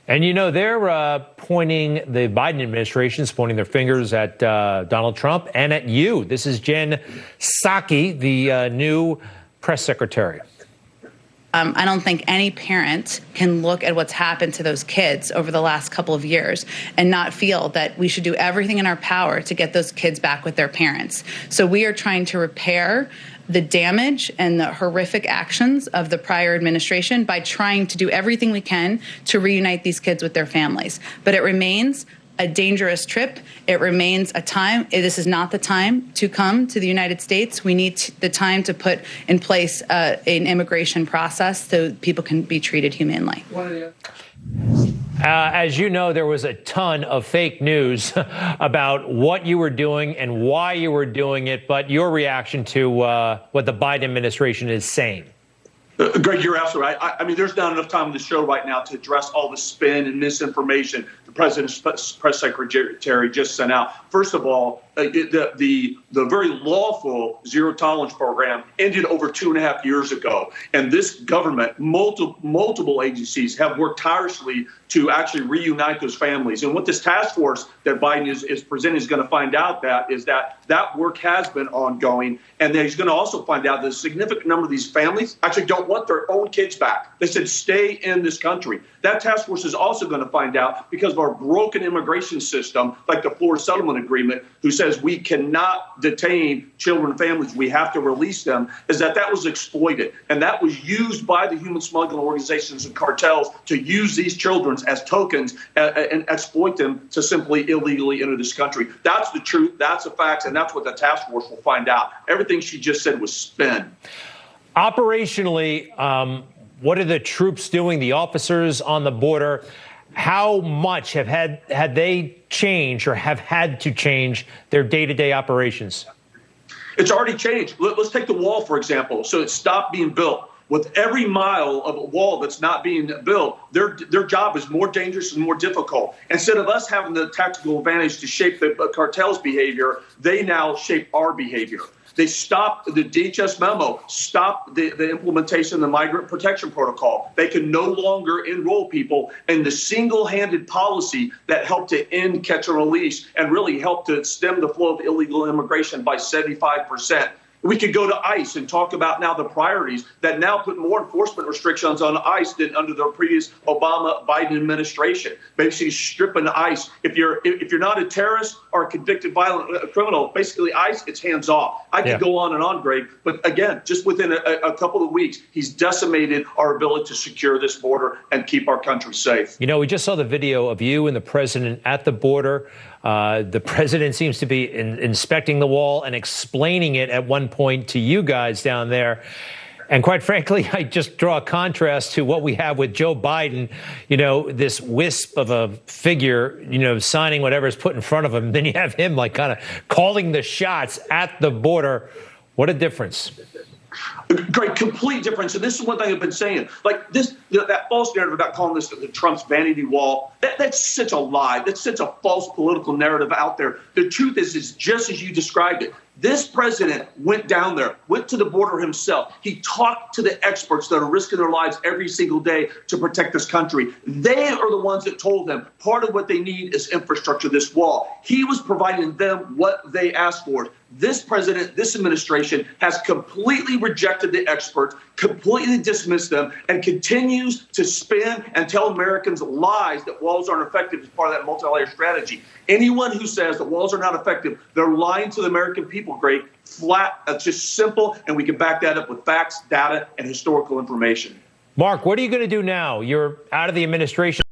And, they're pointing, the Biden administration is pointing their fingers at Donald Trump and at you. This is Jen Psaki, the new press secretary. I don't think any parent can look at what's happened to those kids over the last couple of years and not feel that we should do everything in our power to get those kids back with their parents. So we are trying to repair the damage and the horrific actions of the prior administration by trying to do everything we can to reunite these kids with their families. But it remains a dangerous trip. It remains a time. This is not the time to come to the United States. We need the time to put in place an immigration process so people can be treated humanely. As you know, there was a ton of fake news about what you were doing and why you were doing it, but your reaction to what the Biden administration is saying. Greg, you're absolutely right. I mean, there's not enough time on the show right now to address all the spin and misinformation the president's press secretary just sent out. First of all, the very lawful zero tolerance program ended over 2.5 years ago. And this government, multiple agencies have worked tirelessly to actually reunite those families. And what this task force that Biden is presenting is going to find out that work has been ongoing. And he's going to also find out that a significant number of these families actually don't want their own kids back. They said, stay in this country. That task force is also going to find out, because of our broken immigration system, like the Florida Settlement Agreement, who says we cannot detain children and families, we have to release them, is that was exploited. And that was used by the human smuggling organizations and cartels to use these children as tokens and exploit them to simply illegally enter this country. That's the truth. That's the facts. And that's what the task force will find out. Everything she just said was spin. Operationally, what are the troops doing, the officers on the border? How much had they changed or have had to change their day-to-day operations? It's already changed. Let's take the wall, for example. So it stopped being built. With every mile of a wall that's not being built, their job is more dangerous and more difficult. Instead of us having the tactical advantage to shape the cartel's behavior, they now shape our behavior. They stopped the DHS memo, stopped the implementation of the Migrant Protection Protocol. They can no longer enroll people in the single-handed policy that helped to end catch and release and really helped to stem the flow of illegal immigration by 75%. We could go to ICE and talk about now the priorities that now put more enforcement restrictions on ICE than under the previous Obama-Biden administration. Basically stripping ICE. If you're not a terrorist or a convicted violent criminal, basically ICE, it's hands off. I could go on and on, Greg. But again, just within a couple of weeks, he's decimated our ability to secure this border and keep our country safe. We just saw the video of you and the president at the border. The president seems to be inspecting the wall and explaining it at one point to you guys down there. And quite frankly, I just draw a contrast to what we have with Joe Biden, this wisp of a figure, signing whatever is put in front of him. Then you have him like kind of calling the shots at the border. What a difference. Great, complete difference. And this is one thing I've been saying. Like this, that false narrative about calling this the Trump's vanity wall, that's such a lie. That's such a false political narrative out there. The truth is just as you described it. This president went down there, went to the border himself. He talked to the experts that are risking their lives every single day to protect this country. They are the ones that told them part of what they need is infrastructure, this wall. He was providing them what they asked for. This president, this administration has completely rejected the experts, completely dismissed them, and continues to spin and tell Americans lies that walls aren't effective as part of that multi-layer strategy. Anyone who says that walls are not effective, they're lying to the American people, Greg. Flat, that's just simple, and we can back that up with facts, data, and historical information. Mark, what are you going to do now? You're out of the administration.